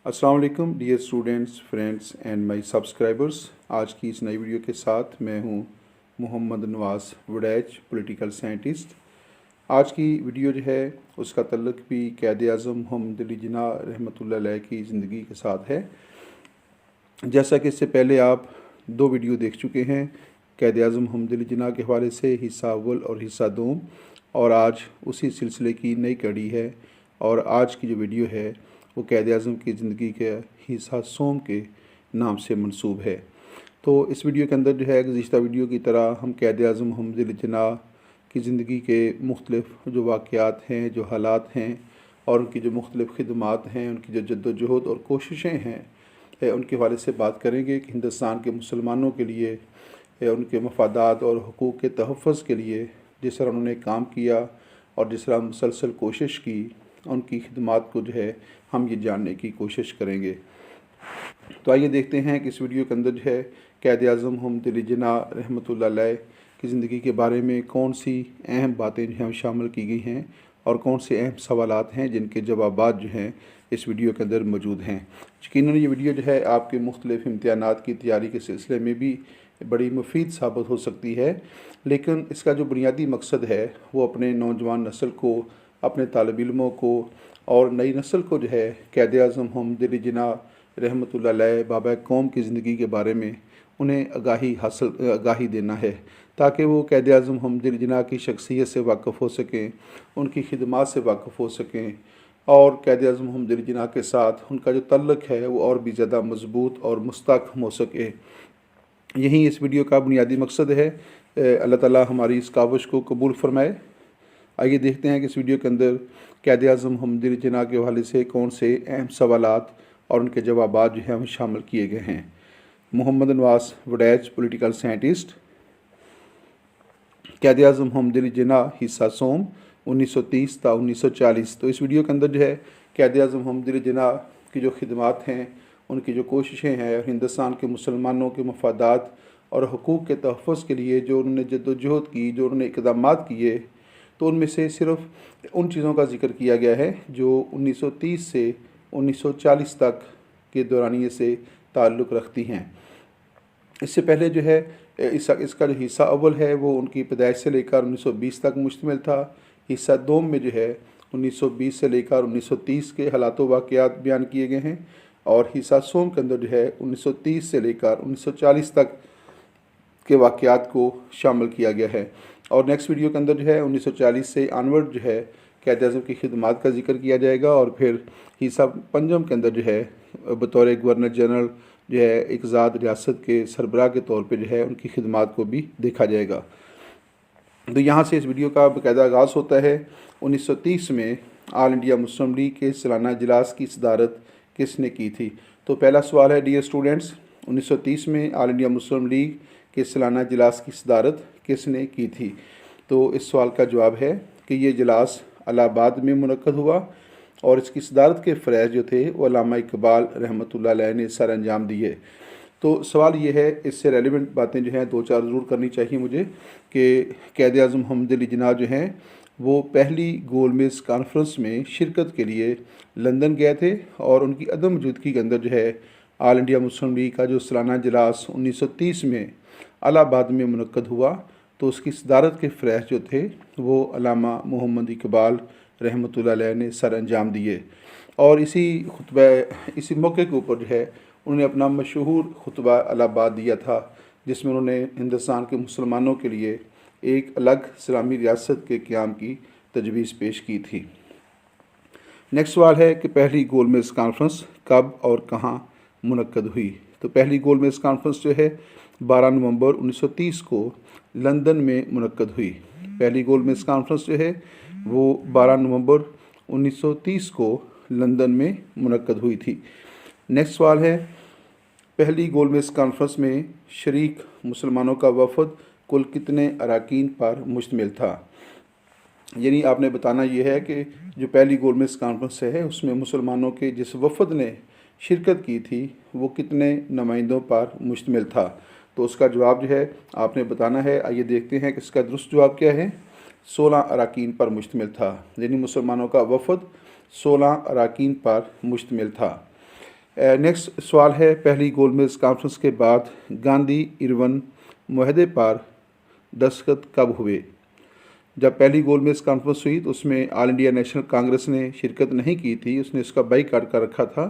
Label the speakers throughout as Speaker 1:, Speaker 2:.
Speaker 1: अस्सलाम वालेकुम dear students, friends and my subscribers. आज की इस नई वीडियो के साथ मैं हूं मोहम्मद नवाज़ वडैच, पॉलिटिकल साइंटिस्ट। आज की वीडियो जो है उसका तल्लुक़ भी क़ायद आज़म मोहम्मद अली जिन्ना रहमतुल्लाह अलैह की ज़िंदगी के साथ है। जैसा कि इससे पहले आप दो वीडियो देख चुके हैं क़ायद आज़म मोहम्मद अली जिन्ना के हवाले से, हिस्सा अव्वल और हिस्सा दोम, और आज उसी सिलसिले की नई कड़ी है। और आज की जो वीडियो है वो क़ायद आज़म की ज़िंदगी के हिस्सा सोम के नाम से मंसूब है। तो इस वीडियो के अंदर जो है गुज़िश्ता वीडियो की तरह हम क़ायद आज़म मोहम्मद अली जिन्ना की ज़िंदगी के मुख्तलिफ़ जो वाक़यात हैं, जो हालात हैं और उनकी जो मुख्तलिफ़ खिदमात हैं, उनकी जो जद्दोजहद और कोशिशें हैं, उनके हवाले से बात करेंगे कि हिंदुस्तान के मुसलमानों के लिए उनके मफादात और हुकूक़ के तहफ़्फ़ुज़ के लिए जिस तरह उन्होंने काम किया और जिस तरह मुसलसल कोशिश की, उनकी खिदमात को जो है हम ये जानने की कोशिश करेंगे। तो आइए देखते हैं कि इस वीडियो के अंदर जो है क़ायद आज़म मोहम्मद अली जिन्ना रहमतुल्लाह अलैह की ज़िंदगी के बारे में कौन सी अहम बातें जो हैं शामिल की गई हैं और कौन से अहम सवालात हैं जिनके जवाबात जो हैं इस वीडियो के अंदर मौजूद हैं। यकीनन ये वीडियो जो है आपके मुख्तलिफ़ इम्तिहानात की तैयारी के सिलसिले में भी बड़ी मुफीद साबित हो सकती है, लेकिन इसका जो बुनियादी मकसद है वो अपने नौजवान नस्ल को, अपने तालिब इल्मों को और नई नस्ल को जो है क़ायद आज़म मोहम्मद अली जिन्ना रहमतुल्लाह अलैह बाबा कौम की ज़िंदगी के बारे में उन्हें आगाही देना है, ताकि वो क़ायद आज़म मोहम्मद अली जिन्ना की शख्सियत से वाक़फ़ हो सकें, उनकी खिदमात से वाक़फ़ हो सकें और क़ायद आज़म मोहम्मद अली जिन्ना के साथ उनका जो तल्लुक़ है वो और भी ज़्यादा मज़बूत और मुस्तहकम हो सके। यही इस वीडियो का बुनियादी मकसद है। अल्लाह ताला हमारी इस काविश को कबूल फ़रमाए। आइए देखते हैं कि इस वीडियो के अंदर क़ायद आज़म मोहम्मद अली जिन्ना के हवाले से कौन से अहम सवालात और उनके जवाबात जो हैं वो शामिल किए गए हैं। Mohammad Nawaz Waraich, political scientist. क़ायद आज़म मोहम्मद अली जिन्ना, हिस्सा सोम 1930 ता 1940। तो इस वीडियो के अंदर जो है क़ायद आज़म मोहम्मद अली जिन्ना की जो खिदमात हैं, उनकी जो कोशिशें हैं और हिंदुस्तान के मुसलमानों के मफादात और हुकूक़ के तहफ़्फ़ुज़ के लिए जो उन्होंने जद्दोजहद की, जो उन्होंने इक़दामात किए, तो उनमें से सिर्फ़ उन चीज़ों का ज़िक्र किया गया है जो 1930 से 1940 तक के दौरानिए से ताल्लुक़ रखती हैं। इससे पहले जो है इसका जो हिस्सा अव्वल है वो उनकी पैदाइश से लेकर 1920 तक मुश्तमिल था। हिस्सा दोम में जो है 1920 से लेकर 1930 के हालात व वाक़यात बयान किए गए हैं और हिस्सा सोम के अंदर जो है 1930 से लेकर 1940 तक के वाक़यात को शामिल किया गया है। और नेक्स्ट वीडियो के अंदर जो है 1940 से ऑनवर्ड जो है क़ायद आज़म की खिदमात का जिक्र किया जाएगा और फिर हिस्सा पंजम के अंदर जो है बतौर गवर्नर जनरल जो है एक ज़ात रियासत के सरबराह के तौर पे जो है उनकी खिदमात को भी देखा जाएगा। तो यहाँ से इस वीडियो का बाकायदा आगाज़ होता है। 1930 में ऑल इंडिया मुस्लिम लीग के सालाना इजलास की सदारत किसने की थी? तो पहला सवाल है डियर स्टूडेंट्स, 1930 में ऑल इंडिया मुस्लिम लीग के सालाना इजलास की सदारत किसने की थी? तो इस सवाल का जवाब है कि ये इजलास इलाहाबाद में मुनक़्क़द हुआ और इसकी सदारत के फ़रज़ जो थे वो अल्लामा इकबाल रहमतुल्लाह अलैह ने सर अंजाम दिए। तो सवाल ये है, इससे रेलिवेंट बातें जो हैं दो चार ज़रूर करनी चाहिए मुझे कि क़ायद आज़म मोहम्मद अली जिन्ना जो हैं वो पहली गोलमेज़ कॉन्फ्रेंस में शिरकत के लिए लंदन गए थे और उनकी अदम मौजूदगी के अंदर जो है ऑल इंडिया मुस्लिम लीग का जो सालाना इजलास 1930 में इलाहाबाद में मुनक़्क़द हुआ, तो उसकी सदारत के फ़रज़ जो थे वो अल्लामा मोहम्मद इकबाल रहमतुल्लाह अलैह ने सर अंजाम दिए। और इसी मौके के ऊपर जो है उन्होंने अपना मशहूर खुतबा इलाहाबाद दिया था, जिसमें उन्होंने हिंदुस्तान के मुसलमानों के लिए एक अलग इस्लामी रियासत के क़याम की तजवीज़ पेश की थी। नेक्स्ट सवाल है कि पहली गोलमेज़ कॉन्फ्रेंस कब और कहाँ मुनक़्क़द हुई? तो पहली गोलमेज़ कॉन्फ्रेंस जो है 12 नवंबर 1930 को लंदन में मुनक़्क़द हुई। पहली गोलमेज़ कॉन्फ्रेंस जो है वो 12 नवंबर 1930 को लंदन में मुनक़्क़द हुई थी। नेक्स्ट सवाल है, पहली गोलमेज़ कॉन्फ्रेंस में शरीक मुसलमानों का वफ़द कुल कितने अरकान पर मुश्तमिल था? यानी आपने बताना ये है कि जो पहली गोलमेज़ कॉन्फ्रेंस है उसमें मुसलमानों के जिस वफ़द ने शिरकत की थी वो कितने नुमाइंदों पर मुश्तमिल था? तो उसका जवाब जो है आपने बताना है। आइए देखते हैं कि इसका दुरुस्त जवाब क्या है। 16 अरकान पर मुश्तमिल था, यानी मुसलमानों का वफ़द 16 अरकान पर मुश्तमिल था। नेक्स्ट सवाल है, पहली गोलमेज कॉन्फ्रेंस के बाद गांधी इरविन मुआहदे पर दस्तखत कब हुए? जब पहली गोलमेज कॉन्फ्रेंस हुई तो उसमें ऑल इंडिया नेशनल कांग्रेस ने शिरकत नहीं की थी, उसने इसका बाईकाट कर रखा था।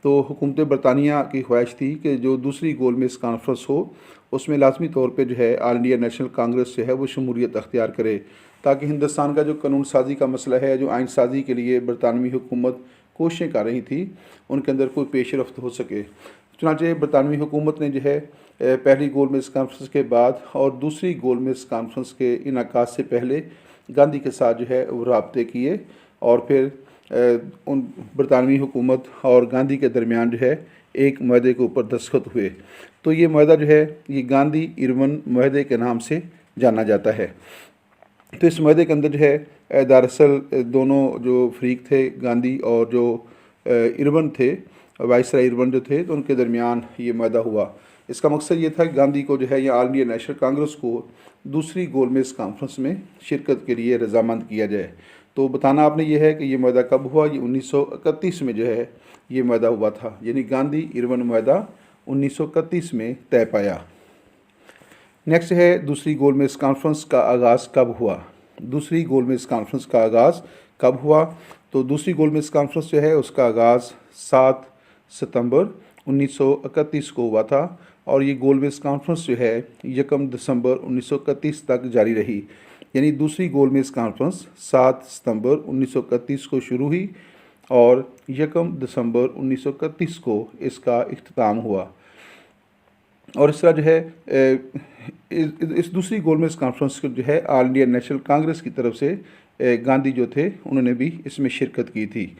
Speaker 1: तो हुकूमत बरतानिया की ख्वाहिश थी कि जो दूसरी गोलमेज कॉन्फ्रेंस हो उसमें लाजमी तौर पे जो है ऑल इंडिया नेशनल कांग्रेस जो है वो शमूलियत अख्तियार करे, ताकि हिंदुस्तान का जो कानून साजी का मसला है, जो आइन साजी के लिए बरतानवी हुकूमत कोशिशें कर रही थी, उनके अंदर कोई पेश रफ्त हो सके। चुनांचे बरतानवी हुकूमत ने जो है पहली गोलमेज कॉन्फ्रेंस के बाद और दूसरी गोलमेज कॉन्फ्रेंस के इनकाद से पहले गांधी के साथ जो है वो रबते किए और फिर उन बरतानवी हुकूमत और गांधी के दरमियान जो है एक मुआहदे के ऊपर दस्तखत हुए। तो ये मुआहदा जो है ये गांधी इरविन मुआहदे के नाम से जाना जाता है। तो इस मुआहदे के अंदर जो है दरअसल दोनों जो फरीक थे, गांधी और जो इरविन थे, वाइसराय इरविन जो थे, तो उनके दरमियान ये मुआहदा हुआ। इसका मकसद ये था कि गांधी को जो है या ऑल इंडिया नेशनल कांग्रेस को दूसरी गोलमेज कॉन्फ्रेंस में शिरकत के लिए रजामंद किया जाए। तो बताना आपने ये है कि ये मुआहदा कब हुआ? ये 1931 में जो है ये मुआहदा हुआ था, यानी गांधी इरविन मुआहदा 1931 में तय पाया। नेक्स्ट है, दूसरी गोलमेज कॉन्फ्रेंस का आगाज़ कब हुआ? दूसरी गोलमेज कॉन्फ्रेंस का आगाज़ कब हुआ? तो दूसरी गोलमेज कॉन्फ्रेंस जो है उसका आगाज़ 7 सितंबर 1931 को हुआ था और ये गोलमेज कॉन्फ्रेंस जो है 1 दिसंबर 1931 तक जारी रही। यानी दूसरी गोलमेज कॉन्फ्रेंस 7 सितंबर 1931 को शुरू हुई और 1 दिसंबर 1931 को इसका इख्तिताम हुआ। और इस तरह जो है इस दूसरी गोलमेज कॉन्फ्रेंस को जो है ऑल इंडिया नेशनल कांग्रेस की तरफ से गांधी जो थे उन्होंने भी इसमें शिरकत की थी।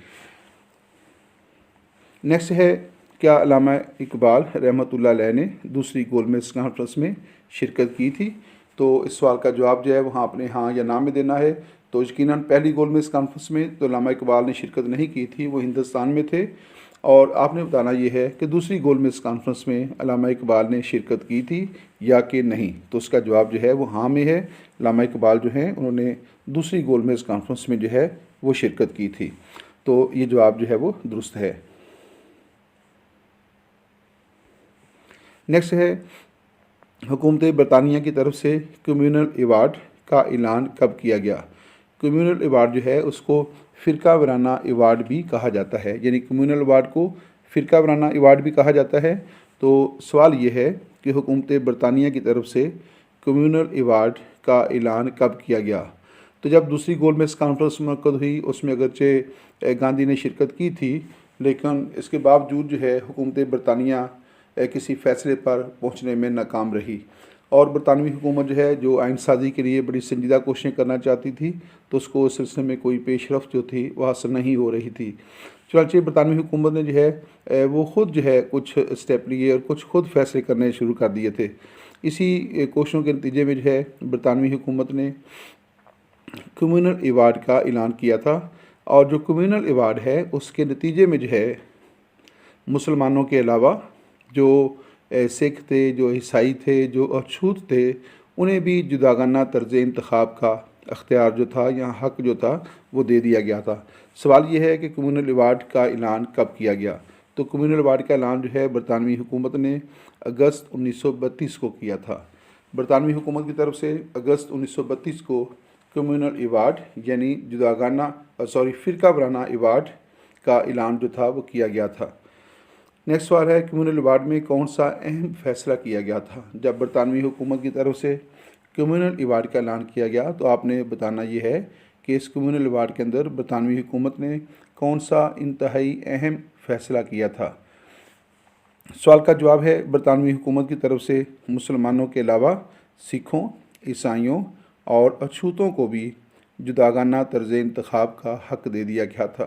Speaker 1: नेक्स्ट है, क्या अल्लामा इकबाल रहमतुल्लाह अलैह ने दूसरी गोलमेज कॉन्फ्रेंस में शिरकत की थी? तो इस सवाल का जवाब जो है वहाँ अपने हाँ या ना में देना है। तो यकीनन पहली गोलमेज कॉन्फ्रेंस में तो अल्लामा इकबाल ने शिरकत नहीं की थी, वो हिंदुस्तान में थे। और आपने बताना ये है कि दूसरी गोलमेज कॉन्फ्रेंस में अल्लामा इकबाल ने शिरकत की थी या कि नहीं। तो उसका जवाब जो है वो हाँ में है। अल्लामा इकबाल जो हैं उन्होंने दूसरी गोलमेज कॉन्फ्रेंस में जो है वो शिरकत की थी। तो ये जवाब जो है वो दुरुस्त है। नेक्स्ट है, हुकूमत बरतानिया की तरफ से कम्यूनल अवार्ड का ऐलान कब किया गया? कम्यूनल अवार्ड जो है उसको फ़िरका वाराना अवार्ड भी कहा जाता है, यानी कम्यूनल अवार्ड को फ़िरका वाराना अवार्ड भी कहा जाता है। तो सवाल ये है कि हुकूमत बरतानिया की तरफ से कम्यूनल अवार्ड का ऐलान कब किया गया? तो जब दूसरी गोलमेज कॉन्फ्रेंस मुनक़्क़द हुई उसमें अगरचे गांधी ने शिरकत की थी, लेकिन इसके बावजूद जो है हुकूमत बरतानिया किसी फ़ैसले पर पहुंचने में नाकाम रही और बरतानवी हुकूमत जो है जो आइन साजी के लिए बड़ी संजीदा कोशिशें करना चाहती थी, तो उसको उस सिलसिले में कोई पेशरफ जो थी वह हासिल नहीं हो रही थी। चुनांचे बरतानवी हुकूमत ने जो है वो ख़ुद जो है कुछ स्टेप लिए और कुछ खुद फ़ैसले करने शुरू कर दिए थे। इसी कोशिशों के नतीजे में जो है बरतानवी हुकूमत ने कम्यूनल अवार्ड का ऐलान किया था और जो कम्यूनल अवार्ड है उसके नतीजे में जो है मुसलमानों के अलावा जो सिख थे, जो ईसाई थे, जो अछूत थे, उन्हें भी जुदागाना तर्ज़ इंतखाब का अख्तियार जो था या हक़ जो था वो दे दिया गया था। सवाल ये है कि कम्यूनल अवार्ड का ऐलान कब किया गया? तो कम्यूनल अवार्ड का ऐलान जो है बरतानवी हुकूमत ने अगस्त 1932 को किया था। बरतानवी हुकूमत की तरफ से अगस्त 1932 को कम्यूनल अवार्ड यानी जुदागाना फ़िरका वाराना अवार्ड का ऐलान जो था वो किया गया था। नेक्स्ट सवाल है, कम्यूनल अवार्ड में कौन सा अहम फ़ैसला किया गया था? जब बरतानवी हुकूमत की तरफ से कम्यूनल अवार्ड का ऐलान किया गया तो आपने बताना ये है कि इस कम्यूनल अवार्ड के अंदर बरतानवी हुकूमत ने कौन सा इंतहाई अहम फ़ैसला किया था। सवाल का जवाब है, बरतानवी हुकूमत की तरफ से मुसलमानों के अलावा सिखों, ईसाइयों और अछूतों को भी जुदागाना तर्ज़ इंतखाब का हक़ दे दिया गया था।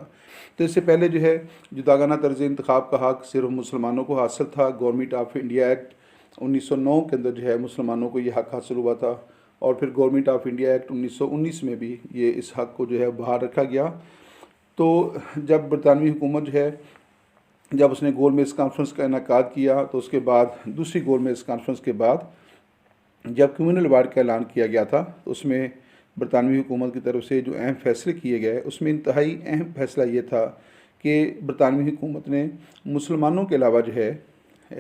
Speaker 1: तो इससे पहले जो है जुदागाना तर्ज़ इंतखाब का हक़ सिर्फ मुसलमानों को हासिल था। गवर्नमेंट ऑफ इंडिया एक्ट 1909 के अंदर जो है मुसलमानों को ये हक़ हासिल हुआ था और फिर गवर्नमेंट ऑफ इंडिया एक्ट 1919 में भी ये इस हक़ को जो है बाहर रखा गया। तो जब बरतानवी हुकूमत जो है जब उसने गोलमेज कॉन्फ्रेंस का इनेकाद किया तो उसके बाद दूसरी गोलमेज कॉन्फ्रेंस के बाद जब कम्यूनल अवार्ड का ऐलान किया गया था तो उसमें बरतानवी हुकूमत की तरफ से जो अहम फ़ैसले किए गए उसमें इंतहाई अहम फ़ैसला ये था कि बरतानवी हुकूमत ने मुसलमानों के अलावा जो है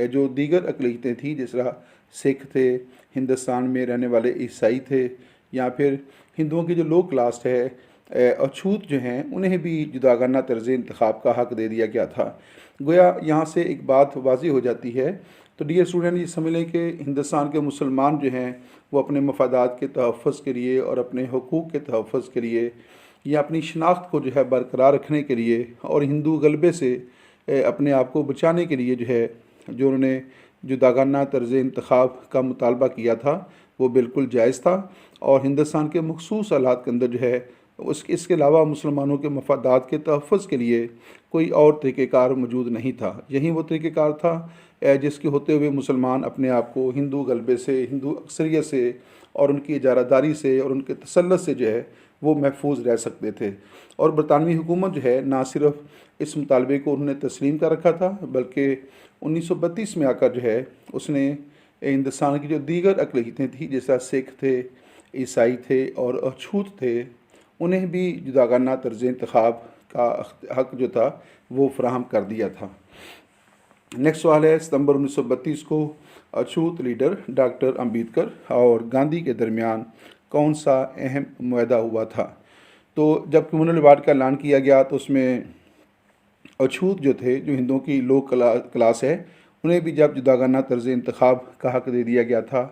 Speaker 1: जो दीगर अक़लीतें थी, जिस तरह सिख थे, हिंदुस्तान में रहने वाले ईसाई थे, या फिर हिंदुओं की जो लो क्लास है अछूत जो हैं, उन्हें भी जुदागाना तर्ज़ इंतख़ाब का हक़ दे दिया गया था। गोया यहाँ से एक बात वाज़ी हो जाती है। तो डियर स्टूडेंट, ये समझ लें कि हिंदुस्तान के मुसलमान जो हैं वो अपने मफादात के तहफ़्फ़ुज़ के लिए और अपने हुकूक़ के तहफ़्फ़ुज़ के लिए या अपनी शनाख्त को जो है बरकरार रखने के लिए और हिंदू गलबे से अपने आप को बचाने के लिए जो है जो उन्होंने जुदागाना तर्ज़ इंतख़ाब का मुतालबा किया था वो बिल्कुल जायज़ था। और हिंदुस्तान के मख़सूस हालात के अंदर जो है इसके अलावा मुसलमानों के मफादात के तहफ़्फ़ुज़ के लिए कोई और तरीक़ेकार मौजूद नहीं था। यही वो तरीक़ेकार था जिसके होते हुए मुसलमान अपने आप को हिंदू गलबे से, हिंदू अक्सरियत से और उनकी इजारादारी से और उनके तसल्लुत से जो है वो महफूज रह सकते थे। और बरतानवी हुकूमत जो है ना सिर्फ इस मुतालबे को उन्होंने तस्लीम कर रखा था, बल्कि 1932 में आकर जो है उसने हिंदुस्तान की जो दीगर अक़लीतें थी, जैसा सिख थे, ईसाई थे और अछूत थे, उन्हें भी जुदागाना तर्ज़ इंतख़ाब का हक़ जो था वो फ़राहम कर दिया था। नेक्स्ट सवाल है, सितंबर 1932 को अछूत लीडर डॉक्टर अम्बेडकर और गांधी के दरमियान कौन सा अहम मुआहदा हुआ था? तो जब कम्युनल डिवाइड का ऐलान किया गया तो उसमें अछूत जो थे, जो हिंदुओं की लो क्लास है, उन्हें भी जब जुदागाना तर्ज़ इंतख़ाब का हक़ दे दिया गया था,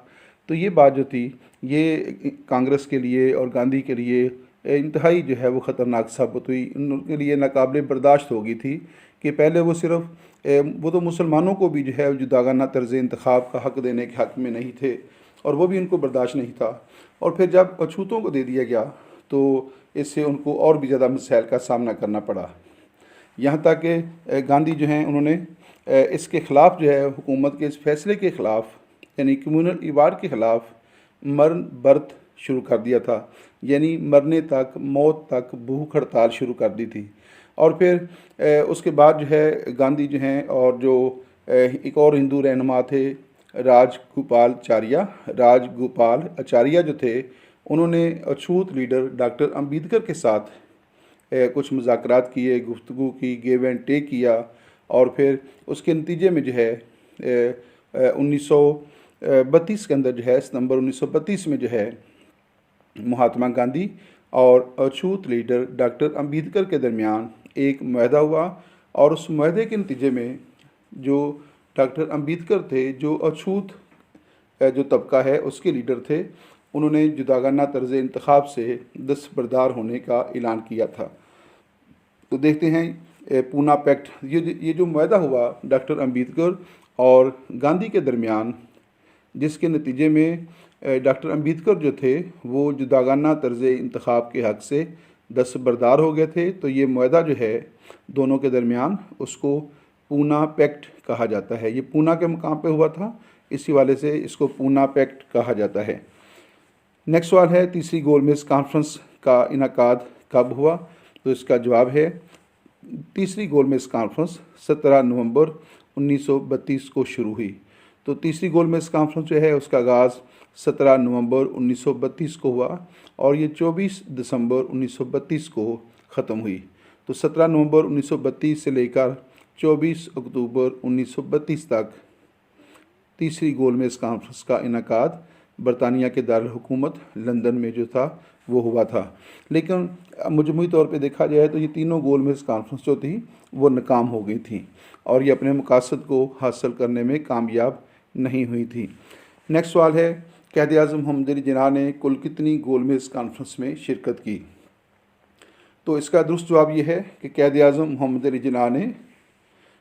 Speaker 1: तो ये बात जो थी ये कांग्रेस के लिए और गांधी के लिए इंतहाई जो है वो ख़तरनाक साबित हुई। उनके लिए नाकाबिले बर्दाश्त हो गई थी कि पहले वो सिर्फ वो तो मुसलमानों को भी जो है जुदागाना तर्ज़ इंतख़ाब का हक़ देने के हक़ में नहीं थे और वो भी उनको बर्दाश्त नहीं था, और फिर जब अछूतों को दे दिया गया तो इससे उनको और भी ज़्यादा मसाइल का सामना करना पड़ा। यहाँ तक कि गांधी जो हैं उन्होंने इसके ख़िलाफ़ जो है हुकूमत के इस फैसले के ख़िलाफ़, यानी कम्युनल डिवाइड के ख़िलाफ़ मरण बर्त शुरू कर दिया था, यानी मरने तक, मौत तक भूख हड़ताल शुरू कर दी थी। और फिर उसके बाद जो है गांधी जो हैं और जो एक और हिंदू रहनुमा थे राजगोपाल आचार्य जो थे, उन्होंने अछूत लीडर डॉक्टर अम्बेडकर के साथ कुछ मुज़ाकरात किए, गुफ्तगू की, गिव एंड टेक किया, और फिर उसके नतीजे में जो है 1932 के अंदर जो है सितंबर 1932 में जो है महात्मा गांधी और अछूत लीडर डॉक्टर अम्बेडकर के दरमियान एक मुआहदा हुआ, और उस मुआहदे के नतीजे में जो डॉक्टर अम्बेडकर थे, जो अछूत जो तबका है उसके लीडर थे, उन्होंने जुदागाना तर्ज़ इंतख़ाब से दस्तबरदार होने का ऐलान किया था। तो देखते हैं पूना पैक्ट, ये जो मुआहदा हुआ डॉक्टर अम्बेडकर और गांधी के दरमियान, जिसके नतीजे में डॉक्टर अम्बेडकर जो थे वो जुदागाना तर्ज़ इंतख़ाब के हक़ से दस्तबरदार हो गए थे। तो ये मुआहदा जो है दोनों के दरमियान, उसको पूना पैक्ट कहा जाता है। ये पूना के मकाम पे हुआ था, इसी वाले से इसको पूना पैक्ट कहा जाता है। नेक्स्ट सवाल है, तीसरी गोलमेज़ कॉन्फ्रेंस का इनकाद कब हुआ? तो इसका जवाब है तीसरी गोलमेज़ कॉन्फ्रेंस 17 नवंबर 1932 को शुरू हुई। तो तीसरी गोलमेज़ कॉन्फ्रेंस जो है उसका आगाज़ 17 नवंबर 1932 को हुआ और ये 24 दिसंबर 1932 को ख़त्म हुई। तो 17 नवंबर 1932 से लेकर 24 अक्टूबर 1932 तक तीसरी गोलमेज़ कॉन्फ्रेंस का इनकाद बरतानिया के दारुल हुकूमत लंदन में जो था वो हुआ था। लेकिन मजमूई तौर पे देखा जाए तो ये तीनों गोलमेज़ कॉन्फ्रेंस जो थी वो नाकाम हो गई थी और ये अपने मकासद को हासिल करने में कामयाब नहीं हुई थी। नेक्स्ट सवाल है, क़ायद-ए-आज़म मोहम्मद अली जिन्ना ने कुल कितनी गोलमेज़ कॉन्फ्रेंस में शिरकत की? तो इसका दुरुस्त जवाब ये है कि क़ायद-ए-आज़म मोहम्मद अली जिन्ना ने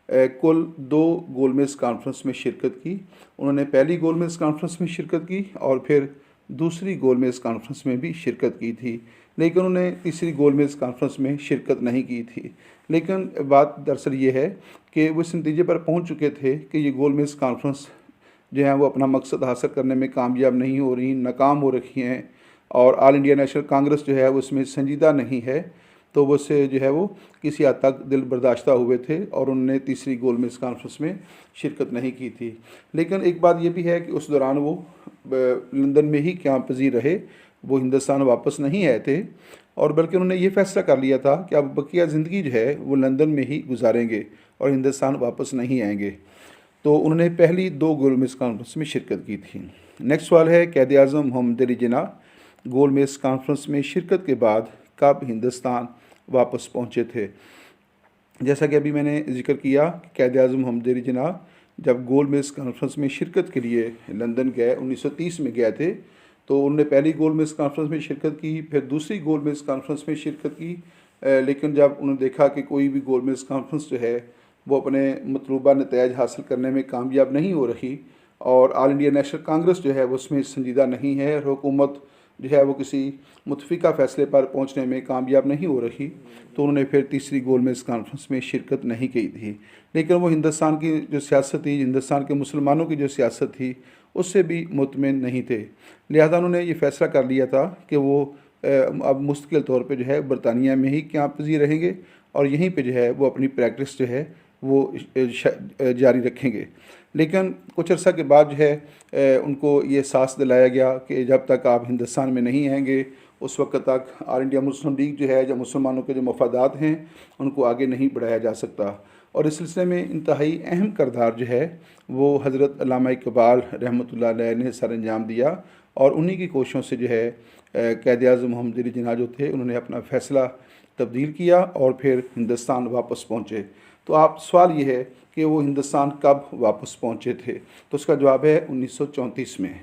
Speaker 1: कुल 2 गोलमेज़ कॉन्फ्रेंस में शिरकत की। उन्होंने पहली गोलमेज़ कॉन्फ्रेंस में शिरकत की और फिर दूसरी गोलमेज़ कॉन्फ्रेंस में भी शिरकत की थी, लेकिन उन्होंने तीसरी गोलमेज़ कॉन्फ्रेंस में शिरकत नहीं की थी। लेकिन बात दरअसल ये है कि वो इस नतीजे पर पहुंच चुके थे कि ये गोलमेज़ कॉन्फ्रेंस जो है वो अपना मकसद हासिल करने में कामयाब नहीं हो रही, नाकाम हो रखी हैं और ऑल इंडिया नेशनल कांग्रेस जो है वो इसमें संजीदा नहीं है। तो वो से जो है वो किसी हद तक दिल बर्दाश्ता हुए थे और उन्होंने तीसरी गोलमेज़ कॉन्फ्रेंस में शिरकत नहीं की थी। लेकिन एक बात ये भी है कि उस दौरान वो लंदन में ही क़याम पज़ीर रहे, वो हिंदुस्तान वापस नहीं आए थे और बल्कि उन्होंने ये फैसला कर लिया था कि अब बकिया ज़िंदगी जो है वो लंदन में ही गुजारेंगे और हिंदुस्तान वापस नहीं आएंगे। तो उन्होंने पहली 2 गोलमेज़ कॉन्फ्रेंस में शिरकत की थी। नेक्स्ट सवाल है, क़ायद आज़म मोहम्मद अली जिन्नाह गोलमेज़ कॉन्फ्रेंस में शिरकत के बाद कब हिंदुस्तान वापस पहुँचे थे? जैसा कि अभी मैंने जिक्र किया कि क़ायद आज़म मोहम्मद अली जिन्नाह जब गोलमेज़ कॉन्फ्रेंस में शिरकत के लिए लंदन गए, 1930 में गए थे, तो उन्होंने पहली गोलमेज़ कॉन्फ्रेंस में शिरकत की, फिर दूसरी गोलमेज़ कॉन्फ्रेंस में शिरकत की। लेकिन जब उन्होंने देखा कि कोई भी गोलमेज़ कॉन्फ्रेंस जो है वो अपने मतलूबा नताइज हासिल करने में कामयाब नहीं हो रही और ऑल इंडिया नेशनल कांग्रेस जो है वो उसमें संजीदा नहीं है और हुकूमत जो है वो किसी मुतफ़िका फ़ैसले पर पहुंचने में कामयाब नहीं हो रही, तो उन्होंने फिर तीसरी गोलमेज़ कॉन्फ्रेंस में शिरकत नहीं की थी। लेकिन वो हिंदुस्तान की जो सियासत थी, हिंदुस्तान के मुसलमानों की जो सियासत थी, उससे भी मुतमिन नहीं थे। लिहाजा उन्होंने ये फ़ैसला कर लिया था कि वो अब मुस्तकिल तौर पे जो है बरतानिया में ही क़याम पज़ीर रहेंगे और यहीं पे जो है वो अपनी प्रैक्टिस जो है वो जारी रखेंगे। लेकिन कुछ अर्सा के बाद जो है उनको ये एहसास दिलाया गया कि जब तक आप हिंदुस्तान में नहीं आएंगे उस वक्त तक ऑल इंडिया मुस्लिम लीग जो है, जो मुसलमानों के जो मफादात हैं उनको आगे नहीं बढ़ाया जा सकता। और इस सिलसिले में इंतहाई अहम किरदार जो है वो हज़रत अल्लामा इकबाल रहमतुल्लाह अलैह ने सर अंजाम दिया और उन्हीं की कोशिशों से जो है क़ायद आज़म मोहम्मद अली जिन्नाह जो थे उन्होंने अपना फ़ैसला तब्दील किया और फिर हिंदुस्तान वापस पहुँचे। तो आप सवाल ये है कि वो हिंदुस्तान कब वापस पहुँचे थे? तो उसका जवाब है 1934 में।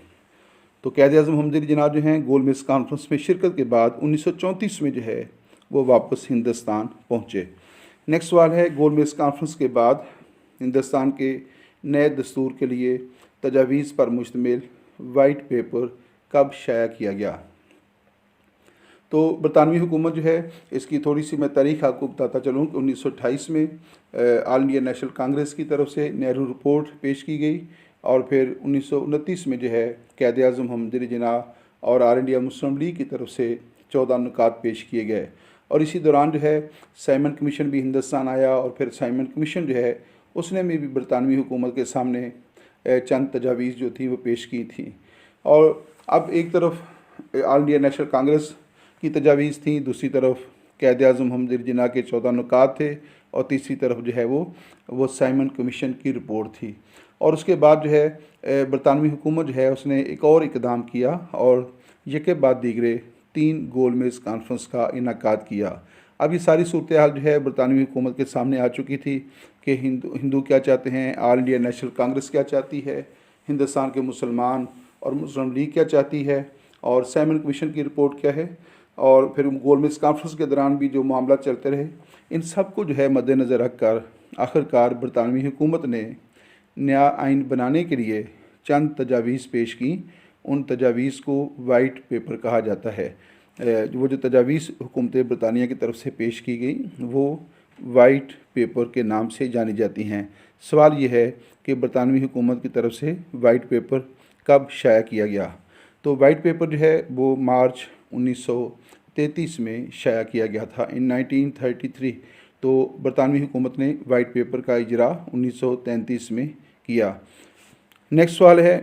Speaker 1: तो क़ायद आज़म मोहम्मद अली जिन्नाह जो हैं गोलमेज़ कॉन्फ्रेंस में शिरकत के बाद 1934 में जो है वो वापस हिंदुस्तान पहुँचे। नेक्स्ट सवाल है, गोलमेज़ कॉन्फ्रेंस के बाद हिंदुस्तान के नए दस्तूर के लिए तजावीज़ पर मुश्तमिल वाइट पेपर कब शाया किया गया? तो बरतानवी हुकूमत जो है इसकी थोड़ी सी मैं तारीख़ आपको बताता चलूँ कि 1928 में ऑल इंडिया नेशनल कांग्रेस की तरफ से नेहरू रिपोर्ट पेश की गई और फिर 1929 में जो है क़ायद आज़म मोहम्मद अली जिन्नाह और ऑल इंडिया मुस्लिम लीग की तरफ से 14 नुकात पेश किए गए। और इसी दौरान जो है साइमन कमीशन भी हिंदुस्तान आया और फिर साइमन कमीशन जो है उसने भी बरतानवी हुकूमत के सामने चंद तजावीज़ जो थी वो पेश की थी। और अब एक तरफ ऑल इंडिया नेशनल कांग्रेस की तजावीज़ थी, दूसरी तरफ क़ायद आज़म मोहम्मद अली जिन्नाह के 14 नुकात थे और तीसरी तरफ जो है वो साइमन कमीशन की रिपोर्ट थी। और उसके बाद जो है बरतानवी हुकूमत जो है उसने एक और इक़दाम किया और यके बाद दीगरे 3 गोलमेज़ कॉन्फ्रेंस का इनेकाद किया। अब ये सारी सूरत हाल जो है बरतानवी हुकूमत के सामने आ चुकी थी कि हिंदू क्या चाहते हैं, ऑल इंडिया नेशनल कांग्रेस क्या चाहती है, हिंदुस्तान के मुसलमान और मुस्लिम लीग क्या चाहती है और साइमन कमीशन की रिपोर्ट क्या है और फिर गोलमेज़ कॉन्फ्रेंस के दौरान भी जो मामला चलते रहे, इन सब को जो है मद्देनज़र रख कर आखिरकार बरतानवी हुकूमत ने नया आइन बनाने के लिए चंद तजावीज़ पेश की। उन तजावीज़ को वाइट पेपर कहा जाता है। वो जो तजावीज़ हुकूमत बरतानिया की तरफ से पेश की गई वो वाइट पेपर के नाम से जानी जाती हैं। सवाल ये है कि बरतानवी हुकूमत की तरफ से वाइट पेपर कब शाया किया गया? तो वाइट पेपर जो है वो मार्च 1933 में शाया किया गया था, इन 1933। तो बरतानवी हुकूमत ने वाइट पेपर का इजरा 1933 में किया। नेक्स्ट सवाल है,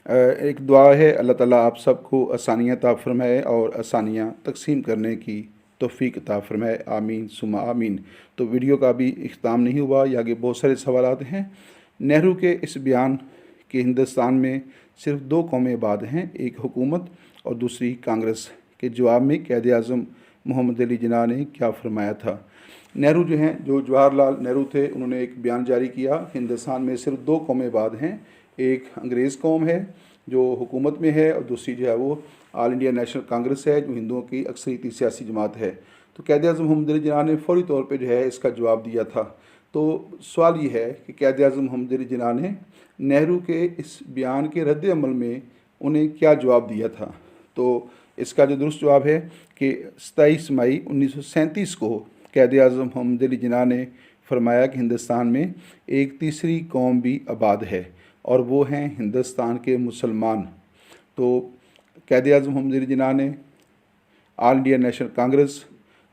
Speaker 1: एक दुआ है, अल्लाह ताला आप सबको आसानियाँ अता फरमाए और आसानियाँ तकसीम करने की तौफीक अता फरमाए, आमीन सुमा आमीन। तो वीडियो का अभी इख्तिताम नहीं हुआ, ये आगे बहुत सारे सवालात हैं। नेहरू के इस बयान कि हिंदुस्तान में सिर्फ 2 कौमें आबाद हैं, एक हुकूमत और दूसरी कांग्रेस, के जवाब में क़ायद आज़म मोहम्मद अली जिन्नाह ने क्या फरमाया था? नेहरू जो हैं, जो जवाहरलाल नेहरू थे, उन्होंने एक बयान जारी किया, हिंदुस्तान में सिर्फ 2 कौमें आबाद हैं, एक अंग्रेज़ कौम है जो हुकूमत में है और दूसरी जो है वो ऑल इंडिया नेशनल कांग्रेस है जो हिंदुओं की अक्सरियती सियासी जमात है। तो क़ायद आज़म मोहम्मद अली जिन्नाह ने फ़ौरी तौर पे जो है इसका जवाब दिया था। तो सवाल ये है कि क़ायद आज़म मोहम्मद अली जिन्नाह ने नेहरू के इस बयान के रद्द अमल में उन्हें क्या जवाब दिया था? तो इसका जो दुरुस्त जवाब है कि 27 मई 1937 को क़ायद आज़म मोहम्मद अली जिन्नाह ने फरमाया कि हिंदुस्तान में एक तीसरी कौम भी आबाद है और वो हैं हिंदुस्तान के मुसलमान। तो क़ायद आज़म मोहम्मद अली जिन्नाह ने ऑल इंडिया नेशनल कांग्रेस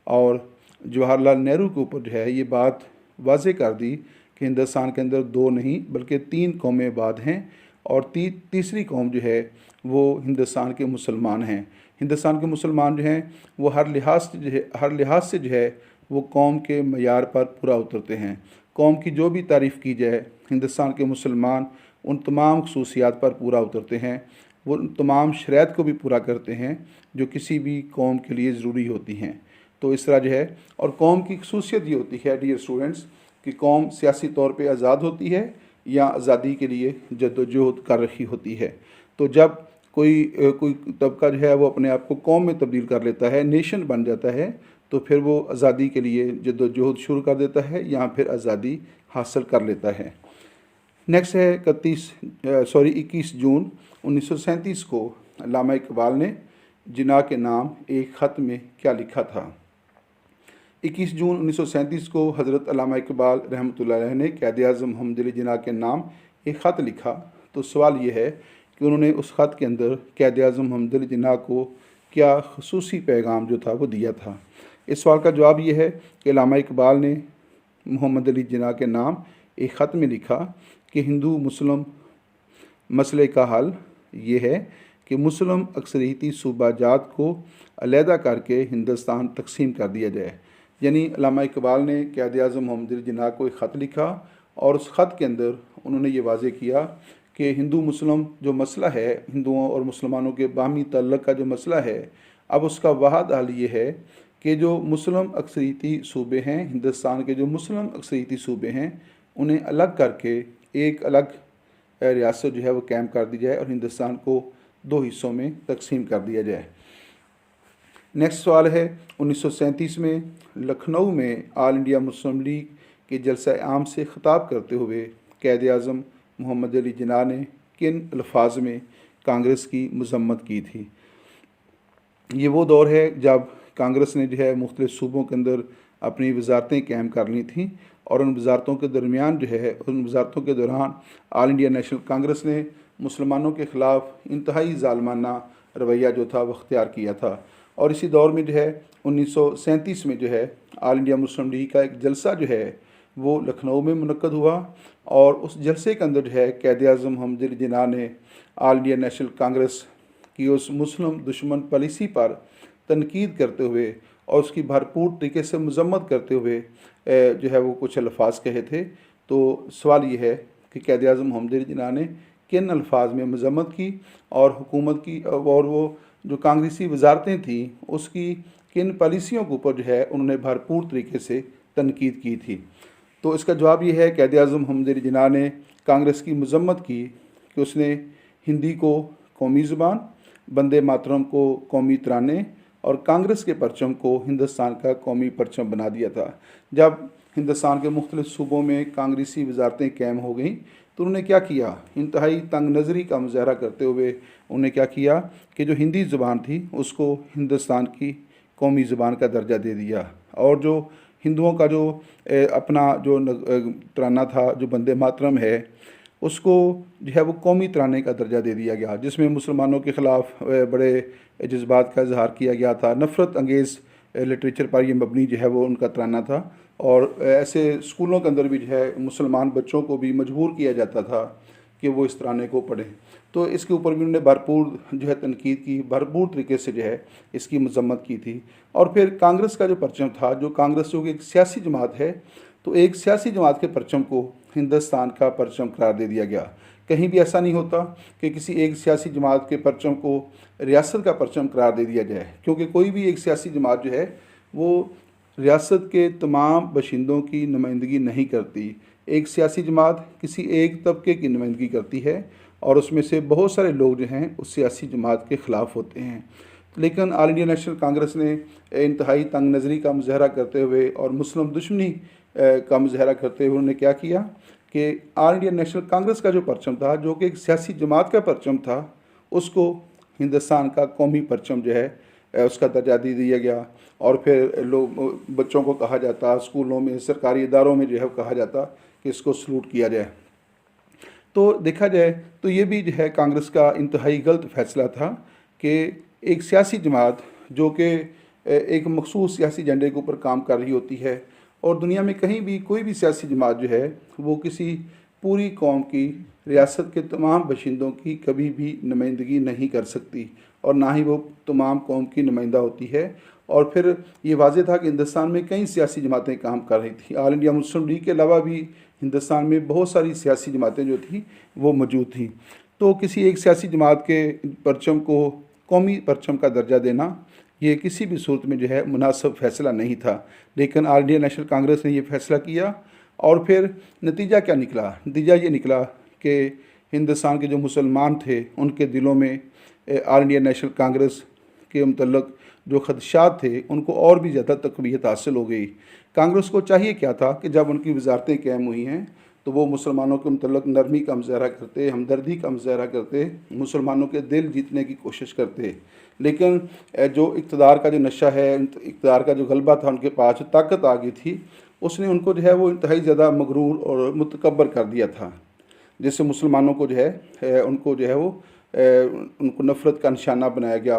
Speaker 1: और जवाहरलाल नेहरू के ऊपर जो है ये बात वाज़े कर दी कि हिंदुस्तान के अंदर 2 नहीं बल्कि 3 कौमें आबाद हैं और तीसरी कौम जो है वो हिंदुस्तान के मुसलमान हैं। हिंदुस्तान के मुसलमान जो हैं वो हर लिहाज से जो है वो कौम के मयार पर पूरा उतरते हैं। कौम की जो भी तारीफ़ की जाए, हिंदुस्तान के मुसलमान उन तमाम खसूसियात पर पूरा उतरते हैं। वो उन तमाम शराइत को भी पूरा करते हैं जो किसी भी कौम के लिए ज़रूरी होती हैं। तो इस तरह जो है, और कौम की खसूसियत ये होती है डियर स्टूडेंट्स कि कौम सियासी तौर पे आज़ाद होती है या आज़ादी के लिए जद्दोजहद कर रही होती है। तो जब कोई तबका जो है वो अपने आप को कौम में तब्दील कर लेता है, नेशन बन जाता है, तो फिर वो आज़ादी के लिए जद्दोजहद शुरू कर देता है या फिर आज़ादी हासिल कर लेता है। नेक्स्ट है 21 जून 1937 को अल्लामा इकबाल ने जिन्ना के नाम एक ख़त में क्या लिखा था। 21 जून 1937 को हज़रत अल्लामा इकबाल रहमतुल्लाह अलैह ने क़ायद-ए-आज़म मोहम्मद अली जिन्ना के नाम एक ख़त लिखा। तो सवाल ये है कि उन्होंने उस ख़त के अंदर क़ायद-ए-आज़म मोहम्मद अली जिन्ना को क्या ख़ुसूसी पैगाम जो था वो दिया था। इस सवाल का जवाब ये है कि अल्लामा इकबाल ने मोहम्मद अली जिन्ना के नाम एक ख़त में लिखा कि हिंदू मुस्लिम मसले का हल ये है कि मुस्लिम अक्सरियती सूबा जात को अलहदा करके हिंदुस्तान तकसीम कर दिया जाए। यानी अल्लामा इकबाल ने क़ायद-ए-आज़म मोहम्मद अली जिन्ना को एक ख़त लिखा और उस ख़त के अंदर उन्होंने ये वाज़े किया कि हिंदू मुस्लिम जो मसला है, हिंदुओं और मुसलमानों के बाहमी तअल्लुक़ का जो मसला है, अब उसका वाहिद हल ये है कि जो मुस्लिम अक्सरियती सूबे हैं, हिंदुस्तान के जो मुस्लिम अक्सरियती सूबे हैं, उन्हें अलग करके एक अलग रियासत जो है वो कायम कर दी जाए और हिंदुस्तान को दो हिस्सों में तकसीम कर दिया जाए। नेक्स्ट सवाल है 1937 में लखनऊ में ऑल इंडिया मुस्लिम लीग के जलसा आम से ख़िताब करते हुए क़ायद-ए-आज़म मोहम्मद अली जिन्ना ने किन अल्फाज में कांग्रेस की मज़म्मत की थी। ये वो दौर है जब कांग्रेस ने जो है मुख्तलिफ़ सूबों के अंदर अपनी वजारतें कायम कर ली थीं और उन वजारतों के दरमियान जो है, उन वजारतों के दौरान ऑल इंडिया नेशनल कांग्रेस ने मुसलमानों के ख़िलाफ़ इंतहाई ज़ालिमाना रवैया जो था वो अख्तियार किया था। और इसी दौर में जो है 1937 में जो है ऑल इंडिया मुस्लिम लीग का एक जलसा जो है वो लखनऊ में मुनक्कद हुआ और उस जलसे के अंदर जो है क़ायद-ए-आज़म मोहम्मद अली जिन्ना ने ऑल इंडिया नेशनल कांग्रेस की उस मुस्लिम दुश्मन पॉलिसी पर तनकीद करते हुए और उसकी भरपूर तरीके से मज़म्मत करते हुए जो है वो कुछ अल्फाज कहे थे। तो सवाल ये है कि क़ायद-ए-आज़म मोहम्मद अली जिन्ना ने किन अल्फाज में मज़म्मत की और हुकूमत की और वो जो कांग्रेसी वजारतें थीं उसकी किन पॉलिसियों के ऊपर जो है उन्होंने भरपूर तरीके से तनकीद की थी। तो इसका जवाब ये है क़ायद-ए-आज़म मोहम्मद अली जिन्ना ने कांग्रेस की मज़म्मत की कि उसने हिंदी को कौमी ज़ुबान, वंदे मातरम को कौमी तराने और कांग्रेस के परचम को हिंदुस्तान का कौमी परचम बना दिया था। जब हिंदुस्तान के मुख्तलिफ़ सूबों में कांग्रेसी वजारतें कायम हो गईं तो उन्होंने क्या किया, इंतहाई तंग नज़री का मुजाहरा करते हुए उन्होंने क्या किया कि जो हिंदी ज़ुबान थी उसको हिंदुस्तान की कौमी ज़ुबान का दर्जा दे दिया और जो हिंदुओं का जो अपना जो तराना था, जो वंदे मातरम है, उसको जो है वो कौमी तराने का दर्जा दे दिया गया, जिसमें मुसलमानों के ख़िलाफ़ बड़े जज्बात का इजहार किया गया था। नफ़रत अंगेज़ लिटरेचर पर ये मबनी जो है वो उनका तराना था और ऐसे स्कूलों के अंदर भी जो है मुसलमान बच्चों को भी मजबूर किया जाता था कि वो इस तराने को पढ़ें। तो इसके ऊपर भी उन्होंने भरपूर जो है तनकीद की, भरपूर तरीके से जो है इसकी मज़म्मत की थी। और फिर कांग्रेस का जो परचम था, जो कांग्रेस जो कि एक सियासी जमात है, तो एक सियासी जमात के परचम को हिंदुस्तान का परचम करार दे दिया गया। कहीं भी ऐसा नहीं होता कि किसी एक सियासी जमात के परचम को रियासत का परचम करार दे दिया जाए, क्योंकि कोई भी एक सियासी जमात जो है वो रियासत के तमाम बशिंदों की नुमाइंदगी नहीं करती। एक सियासी जमात किसी एक तबके की नुमाइंदगी करती है और उसमें से बहुत सारे लोग जो हैं उस सियासी जमात के ख़िलाफ़ होते हैं। लेकिन ऑल इंडिया नेशनल कांग्रेस ने इंतहाई तंग नज़री का मुजाहरा करते हुए और मुस्लिम दुश्मनी का मुजाहरा करते हुए उन्होंने क्या किया कि ऑल इंडिया नेशनल कांग्रेस का जो परचम था, जो कि एक सियासी जमात का परचम था, उसको हिंदुस्तान का कौमी परचम जो है उसका दर्जा दे दिया गया। और फिर लोग बच्चों को कहा जाता, स्कूलों में, सरकारी इदारों में जो है कहा जाता कि इसको सलूट किया जाए। तो देखा जाए तो ये भी जो है कांग्रेस का इंतहाई गलत फ़ैसला था कि एक सियासी जमात जो कि एक मखसूस सियासी एजेंडे के ऊपर काम कर रही होती है और दुनिया में कहीं भी कोई भी सियासी जमात जो है वो किसी पूरी कौम की, रियासत के तमाम बशिंदों की कभी भी नुमाइंदगी नहीं कर सकती और ना ही वो तमाम कौम की नुमाइंदा होती है। और फिर ये वाज़ेह था कि हिंदुस्तान में कई सियासी जमातें काम कर रही थी। ऑल इंडिया मुस्लिम लीग के अलावा भी हिंदुस्तान में बहुत सारी सियासी जमातें जो थी वो मौजूद थी। तो किसी एक सियासी जमात के परचम को कौमी परचम का दर्जा देना ये किसी भी सूरत में जो है मुनासिब फ़ैसला नहीं था, लेकिन ऑल इंडिया नेशनल कांग्रेस ने ये फ़ैसला किया। और फिर नतीजा क्या निकला? नतीजा ये निकला कि हिंदुस्तान के जो मुसलमान थे उनके दिलों में ऑल इंडिया नेशनल कांग्रेस के मतलब जो खदशात थे उनको और भी ज़्यादा तक़वियत हासिल हो गई। कांग्रेस को चाहिए क्या था कि जब उनकी वजारतें कायम हुई हैं तो वो मुसलमानों के मतलब नरमी का मुज़ाहरा करते, हमदर्दी का मुज़ाहरा करते, मुसलमानों के दिल जीतने की कोशिश करते। लेकिन जो इक़्तिदार का जो नशा है, इक़्तिदार का जो गलबा था उनके पास, जो ताकत आ गई थी, उसने उनको जो है वो इंतहाई ज़्यादा मगरूर और मुतकब्बर कर दिया था, जिससे मुसलमानों को जो है उनको जो है वो उनको नफ़रत का निशाना बनाया गया।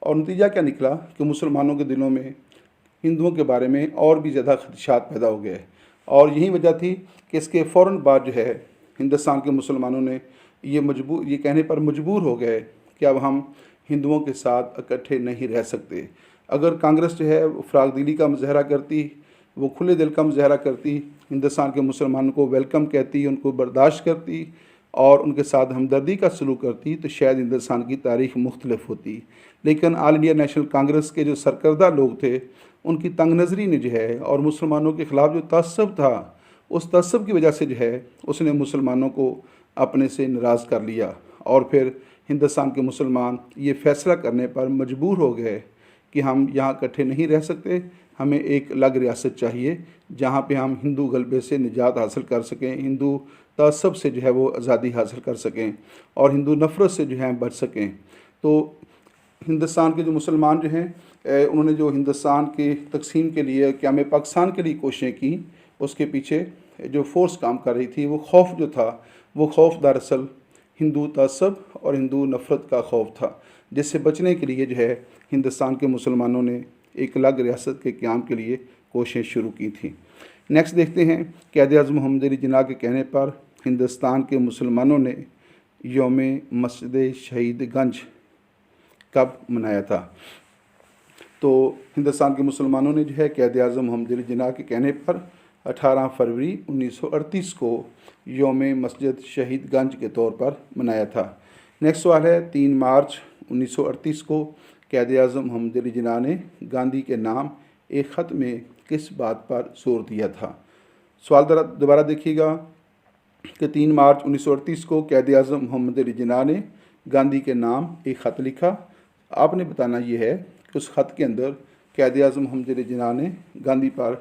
Speaker 1: और नतीजा क्या निकला कि मुसलमानों के दिलों में हिंदुओं के बारे में और भी ज़्यादा खदशात पैदा हो गए। और यही वजह थी कि इसके फ़ौरन बाद जो है हिंदुस्तान के मुसलमानों ने ये कहने पर मजबूर हो गए कि अब हम हिंदुओं के साथ इकट्ठे नहीं रह सकते। अगर कांग्रेस जो है फ़राग दिली का मुज़ाहरा करती, वो खुले दिल का मुज़ाहरा करती, हिंदुस्तान के मुसलमानों को वेलकम कहती, उनको बर्दाश्त करती और उनके साथ हमदर्दी का सलूक करती, तो शायद हिंदुस्तान की तारीख़ मुख्तलिफ होती। लेकिन ऑल इंडिया नेशनल कांग्रेस के जो सरकर्दा लोग थे उनकी तंग नज़री ने जो है और मुसलमानों के ख़िलाफ़ जो तअस्सुब था, उस तअस्सुब की वजह से जो है उसने मुसलमानों को अपने से नाराज़ कर लिया। और फिर हिंदुस्तान के मुसलमान ये फ़ैसला करने पर मजबूर हो गए कि हम यहाँ इकट्ठे नहीं रह सकते, हमें एक अलग रियासत चाहिए जहाँ पे हम हिंदू गलबे से निजात हासिल कर सकें, हिंदू तअस्सुब से जो है वो आज़ादी हासिल कर सकें और हिंदू नफ़रत से जो है बच सकें। तो हिंदुस्तान के जो मुसलमान जो हैं उन्होंने जो हिंदुस्तान के तकसीम के लिए, क़याम पाकिस्तान के लिए कोशिशें की, उसके पीछे जो फ़ोर्स काम कर रही थी, वो खौफ जो था, वो खौफ दरअसल हिंदू तअस्सुब और हिंदू नफ़रत का खौफ था, जिससे बचने के लिए जो है हिंदुस्तान के मुसलमानों ने एक अलग रियासत के क़याम के लिए कोशिशें शुरू की थी। नेक्स्ट देखते हैं, क़ायद-ए-आज़म मोहम्मद अली जिन्ना के कहने पर हिंदुस्तान के मुसलमानों ने यौम मस्जिद शहीद गंज कब मनाया था? तो हिंदुस्तान के मुसलमानों ने जो है क़ायद-ए-आज़म मोहम्मद अली जिन्ना के कहने पर 18 फरवरी 1938 को यौम मस्जिद शहीद गंज के तौर पर मनाया था। नेक्स्ट सवाल है, 3 मार्च 1938 को क़ायद-ए-आज़म मोहम्मद अली जिन्ना ने गांधी के नाम एक ख़त में किस बात पर जोर दिया था? सवाल दोबारा देखिएगा कि 3 मार्च 1938 को क़ायद-ए-आज़म मोहम्मद अली जिन्ना ने गांधी के नाम एक ख़त लिखा। आपने बताना ये है कि उस ख़त के अंदर क़ायद-ए-आज़म मोहम्मद अली जिन्ना ने गांधी पर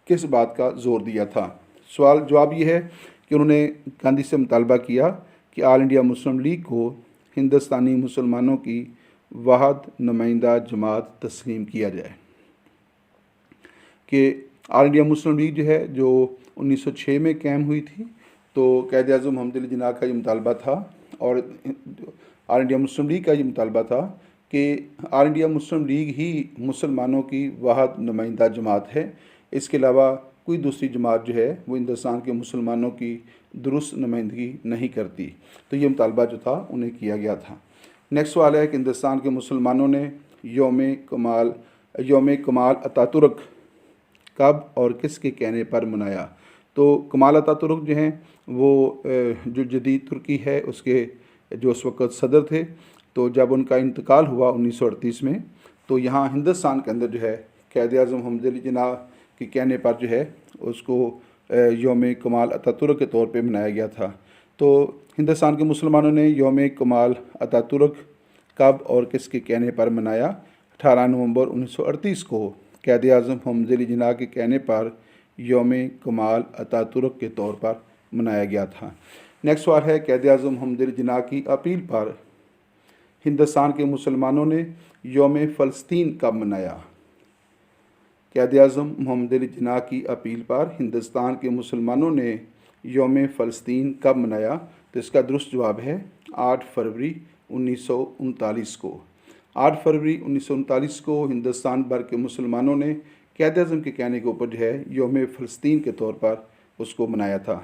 Speaker 1: किस बात का ज़ोर दिया था? जवाब ये है कि उन्होंने गांधी से मुतालबा किया कि ऑल इंडिया मुस्लिम लीग को हिंदुस्तानी मुसलमानों की वाहद नुमाइंदा जमात तस्लीम किया जाए। कि ऑल इंडिया मुस्लिम लीग जो है जो 1906 में कायम हुई थी, तो क़ायद-ए-आज़म मोहम्मद अली जिन्ना का ये मुतालबा था और ऑल इंडिया मुस्लिम लीग का ये मुतालबा था कि ऑल इंडिया मुस्लिम लीग ही मुसलमानों की वाहद नुमाइंदा जमात है। इसके अलावा कोई दूसरी जमात जो है वो हिंदुस्तान के मुसलमानों की दुरुस्त नुमाइंदगी नहीं करती। तो ये मुतालबा जो था उन्हें किया गया था। नेक्स्ट सवाल है कि हिंदुस्तान के मुसलमानों ने यौम कमाल अतातुर्क कब और किसके कहने पर मनाया? तो कमाल अतातुर्क जो हैं वो जो जदीद तुर्की है उसके जो उस वक़्त सदर थे, तो जब उनका इंतकाल हुआ 1938 में, तो यहाँ हिंदुस्तान के अंदर जो है क़ायद-ए-आज़म मोहम्मद अली जिन्ना के कहने पर जो है उसको यौम कमाल अतातुर्क के तौर पे मनाया गया था। तो हिंदुस्तान के मुसलमानों ने यौम कमाल अतातुर्क कब और किसके कहने पर मनाया? 18 नवंबर 1938 को क़ायद-ए-आज़म मोहम्मद अली जिन्ना के कहने पर यौम कमाल अतातुर्क के तौर पर मनाया गया था। नेक्स्ट सवाल है, क़ायद-ए-आज़म मोहम्मद अली जिन्ना की अपील पर हिंदुस्तान के मुसलमानों ने यौम फ़लस्तीन कब मनाया? क़ायद-ए-आज़म मोहम्मद अली जिन्ना की अपील पर हिंदुस्तान के मुसलमानों ने यौम फ़लस्तीन कब मनाया? तो इसका दुरुस्त जवाब है 8 फरवरी 1939 को। 8 फरवरी 1939 को हिंदुस्तान भर के मुसलमानों ने क़ायद-ए-आज़म के कहने के ऊपर जो है यौम फ़लस्तीन के तौर पर उसको मनाया था।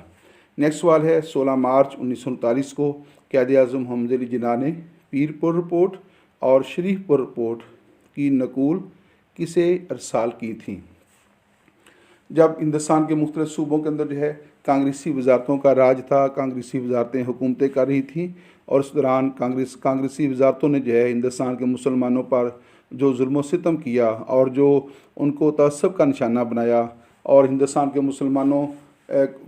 Speaker 1: नेक्स्ट सवाल है 16 मार्च 1939 को क़ायद आज़म मोहम्मद अली जिन्ना ने पीरपुर रिपोर्ट और शरीफपुर रिपोर्ट की नकूल किसे अरसाल की थी। जब हिंदुस्तान के मुख्तलिफ सूबों के अंदर जो है कांग्रेसी वजारतों का राज था, कांग्रेसी वजारतें हुकूमतें कर रही थी और उस दौरान कांग्रेसी वजारतों ने जो है हिंदुस्तान के मुसलमानों पर जो जुल्म सितम किया और जो उनको तअस्सुब का निशाना बनाया और हिंदुस्तान के मुसलमानों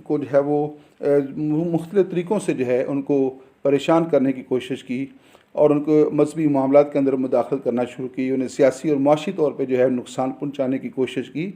Speaker 1: को जो है वो मुख्तलिफ़ तरीक़ों से जो है उनको परेशान करने की कोशिश की और उनको मजहबी मामलात के अंदर मुदाखलत करना शुरू की, उन्हें सियासी और माशी तौर पर जो है नुकसान पहुँचाने की कोशिश की।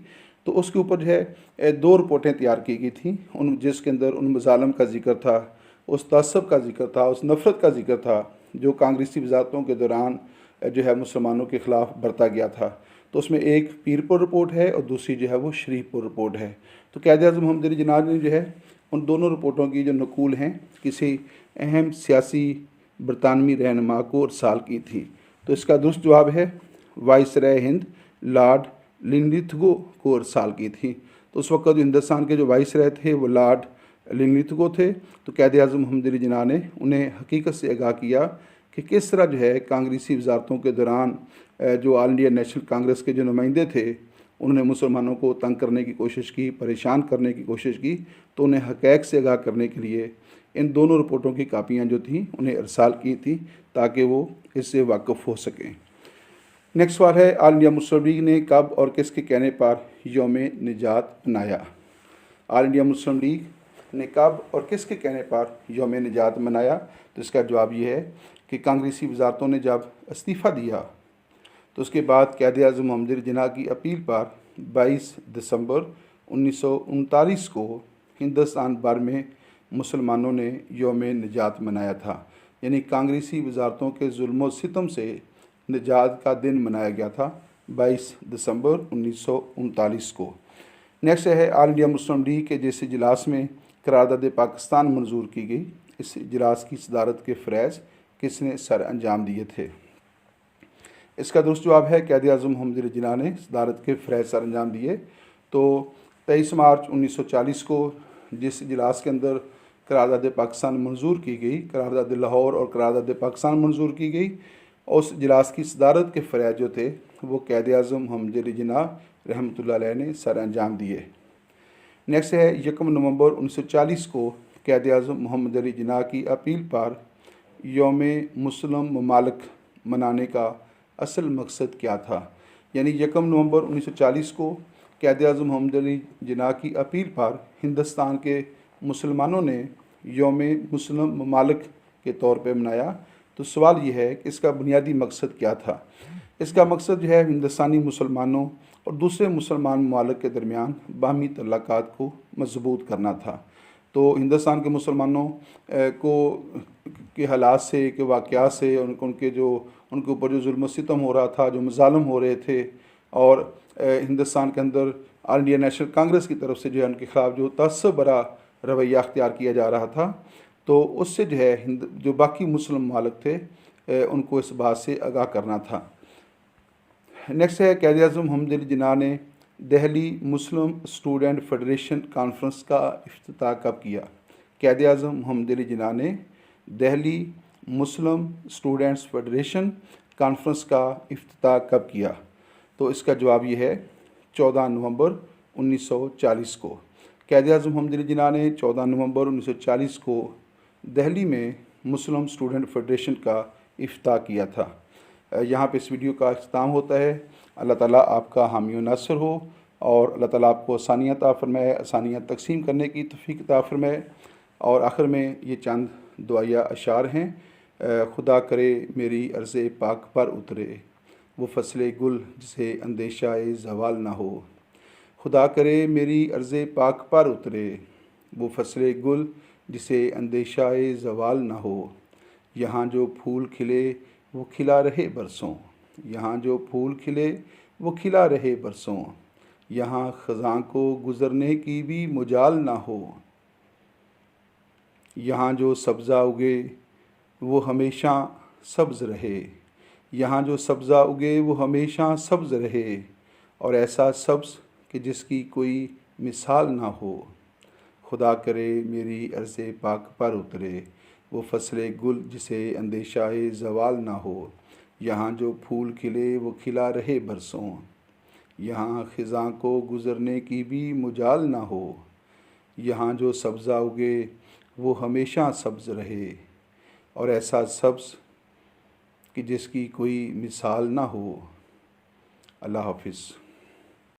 Speaker 1: तो उसके ऊपर जो है 2 रिपोर्टें तैयार की गई थी, उन जिसके अंदर उन मज़ालम का ज़िक्र था, उस तअस्सुब का ज़िक्र था, उस नफ़रत का ज़िक्र था जो कांग्रेसी वज़ारतों के दौरान जो है मुसलमानों के ख़िलाफ़ बरता गया था। तो उसमें एक पीरपुर रिपोर्ट है और दूसरी जो है वो शरीफपुर रिपोर्ट है। तो क़ायद आज़म मोहम्मद अली जिन्ना ने जो है उन दोनों रिपोर्टों की जो नकूल हैं किसी अहम सियासी बरतानवी रहनुमा को अरसाल की थी। तो इसका दुरुस्त जवाब है वाइसराय हिंद लॉर्ड लिनलिथगो को अरसाल की थी। तो उस वक्त जो हिंदुस्तान के जो वाइसराय थे वो लॉर्ड लिनलिथगो थे। तो क़ायद आज़म मोहम्मद अली जिन्ना ने उन्हें हकीकत से आगाह किया कि किस तरह जो है कांग्रेसी वजारतों के दौरान जो ऑल इंडिया नेशनल कांग्रेस के जो नुमाइंदे थे उन्होंने मुसलमानों को तंग करने की कोशिश की, परेशान करने की कोशिश की। तो उन्हें हक़ैक़ से आगाह करने के लिए इन दोनों रिपोर्टों की कापियाँ जो थीं उन्हें अरसाल की थी ताकि वो इससे वाकिफ़ हो सकें। नेक्स्ट सवाल है ऑल इंडिया मुस्लिम लीग ने कब और किसके कहने पर यौम निजात मनाया। ऑल इंडिया मुस्लिम लीग ने कब और किसके कहने पर यौम निजात मनाया। तो इसका जवाब ये है कि कांग्रेसी वजारतों ने जब इस्तीफ़ा दिया तो उसके बाद क़ायद आज़म मोहम्मद अली जिन्ना की अपील पर 22 दिसंबर 1939 को हिंदुस्तान भर में मुसलमानों ने यौम निजात मनाया था। यानी कांग्रेसी वजारतों के जुल्म सितम से निजात का दिन मनाया गया था 22 दिसंबर 1939 को। नेक्स्ट है ऑल इंडिया मुस्लिम लीग के जिस इजलास में करारदाद पाकिस्तान मंजूर की गई, इस इजलास की सदारत के फ़रज़ किसने सर अंजाम दिए थे। इसका दुरुस्त जवाब है क़ायद आज़म मोहम्मद अली जिन्ना ने सदारत के फ़रज़ सर अंजाम दिए। तो 23 मार्च 1940 को जिस इजलास के अंदर करारदाद पाकिस्तान मंजूर की गई, करारदाद लाहौर और करारदाद पाकिस्तान मंजूर की गई, उस इजलास की सदारत के फ़रज़ जो थे वो क़ायद आज़म मोहम्मद अली जिन्ना रहमतुल्लाह अलैह ने सर अंजाम दिए। नेक्स्ट है 1 नवंबर 1940 को क़ायद आज़म मोहम्मद अली जिन्ना की अपील पर यौम मुस्लिम ममालिक मनाने का असल मकसद क्या था। यानी 1 नवंबर 1940 को क़ायद आज़म मोहम्मद अली जिन्ना की अपील पर हिंदुस्तान के मुसलमानों ने यौम मुस्लिम ममालिक के तौर पर मनाया। तो सवाल ये है कि इसका बुनियादी मकसद क्या था। इसका मकसद जो है हिंदुस्तानी मुसलमानों और दूसरे मुसलमान ममालिक के दरमियान बाहमी तल्लुकात को मजबूत करना था। तो हिंदुस्तान के मुसलमानों को के हालात से, के वाक़यात से, उनके ऊपर जो जुल्म सितम हो रहा था, जो मज़ालिम हो रहे थे और हिंदुस्तान के अंदर ऑल इंडिया नेशनल कांग्रेस की तरफ से जो है उनके ख़िलाफ़ जो तअस्सुब भरा रवैया अख्तियार किया जा रहा था, तो उससे जो है जो बाकी मुस्लिम ममालिक थे उनको इस बात से आगाह करना था। नेक्स्ट है क़ायद आज़म मोहम्मद अली जिन्ना ने दिल्ली मुस्लिम स्टूडेंट फेडरेशन कॉन्फ्रेंस का इफ्तिताह कब किया। क़ायद आज़म मोहम्मद अली जिन्ना ने Delhi Muslim students federation conference का इफ्तिताह कब किया। तो इसका जवाब ये है 14 नवंबर 1940 को। क़ायद आज़म मोहम्मद अली जिन्ना ने 14 नवंबर 1940 को दिल्ली में मुस्लिम स्टूडेंट फेडरेशन का इफ्तिताह किया था। यहाँ पे इस वीडियो का अख्ताम होता है। अल्लाह ताला आपका हामी व नासिर हो और अल्लाह ताला आपको आसानियाँ अता फ़रमाए, आसानियाँ तक़सीम करने की तौफ़ीक़ अता फ़रमाए। और आखिर में ये चंद दुआया अशार हैं। खुदा करे मेरी अर्ज़ पाक पर उतरे वो फ़सले गुल जिसे अंदेशा ज़वाल ना हो। खुदा करे मेरी अर्ज़ पाक पर उतरे वो फ़सले गुल जिसे अंदेशा ज़वाल ना हो। यहाँ जो फूल खिले वो खिला रहे बरसों, यहाँ जो फूल खिले वो खिला रहे बरसों। यहाँ ख़ज़ां को गुज़रने की भी मुजाल ना हो। यहाँ जो सब्ज़ा उगे वो हमेशा सब्ज़ रहे, यहाँ जो सब्ज़ा उगे वो हमेशा सब्ज़ रहे और ऐसा सब्ज़ कि जिसकी कोई मिसाल ना हो। खुदा करे मेरी अर्ज़ पाक पर उतरे वो फसले गुल जिसे अंदेशाए ज़वाल ना हो। यहाँ जो फूल खिले वो खिला रहे बरसों, यहाँ ख़िज़ां को गुज़रने की भी मुजाल ना हो। यहाँ जो सब्ज़ा उगे वो हमेशा सब्ज़ रहे, और ऐसा सब्ज़ कि जिसकी कोई मिसाल ना हो। अल्लाह हाफ़िज़।